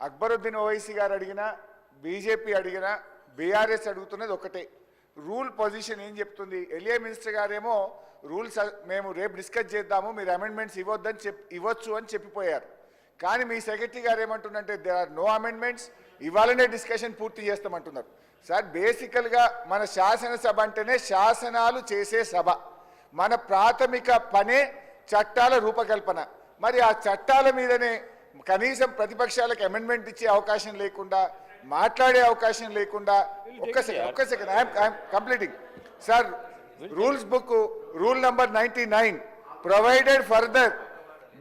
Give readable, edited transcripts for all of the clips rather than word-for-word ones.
అక్బరుద్దీన్ ఓవైసీ గారు అడిగినా బీజేపీ అడిగినా బీఆర్ఎస్ అడుగుతున్నది ఒకటే, రూల్ పొజిషన్ ఏం చెప్తుంది? ఎల్ఏ మినిస్టర్ గారేమో రూల్స్ మేము రేపు డిస్కస్ చేద్దాము, మీరు అమెండ్మెంట్స్ ఇవ్వచ్చు అని చెప్పిపోయారు. కానీ మీ సెక్రటరీ గారు ఏమంటున్నంటే దేర్ ఆర్ నో అమెండ్మెంట్స్, ఇవాళనే డిస్కషన్ పూర్తి చేస్తామంటున్నారు. సార్ బేసికల్గా మన శాసనసభ అంటేనే శాసనాలు చేసే సభ. మన ప్రాథమిక పనే చట్టాల రూపకల్పన. మరి ఆ చట్టాల మీదనే కనీసం ప్రతిపక్షాలకు అమెండ్మెంట్ ఇచ్చే అవకాశం లేకుండా, మాట్లాడే అవకాశం లేకుండా, ఒక్క second I'm completing sir. Rules book rule number 99 provided further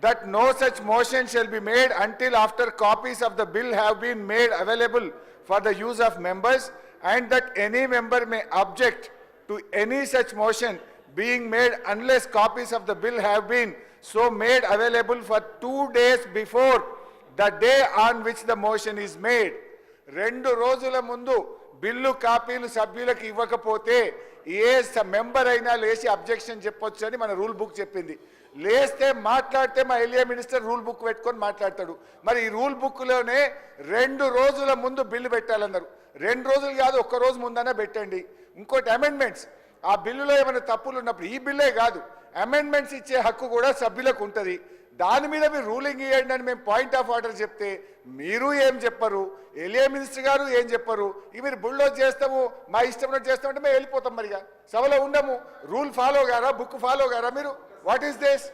that no such motion shall be made until after copies of the bill have been made available for the use of members, and that any member may object to any such motion being made unless copies of the bill have been so made available for 2 days before the day on which the motion is made. 2 రోజుల ముందు bill కాపీలు సభ్యులకు ఇవ్వకపోతే a member అయినా లేచి objection చెప్పొచ్చు అని మన రూల్ బుక్ చెప్పింది. లేస్తే మాట్లాడితే మా ఎల్ఏ మినిస్టర్ రూల్ బుక్ పెట్టుకొని మాట్లాడతాడు. మరి ఈ రూల్ బుక్లోనే 2 రోజుల ముందు బిల్లు పెట్టాలన్నారు. 2 రోజులు కాదు, 1 రోజు ముందనే పెట్టండి. ఇంకోటి అమెండ్మెంట్స్, ఆ బిల్లులో ఏమైనా తప్పులు ఉన్నప్పుడు, ఈ బిల్లే కాదు అమెండ్మెంట్స్ ఇచ్చే హక్కు కూడా సభ్యులకు ఉంటుంది. దాని మీద మీరు రూలింగ్ ఇవ్వండి అని మేము పాయింట్ ఆఫ్ ఆర్డర్ చెప్తే మీరు ఏం చెప్పరు, ఎల్ఏ మినిస్టర్ గారు ఏం చెప్పరు. ఇవి మీరు బుల్డోజ్ చేస్తాము, మా ఇష్టం చేస్తామంటే మేము వెళ్ళిపోతాం. మరిగా సభలో ఉండము. రూల్ ఫాలో గారా, బుక్ ఫాలో గారా మీరు? What is this?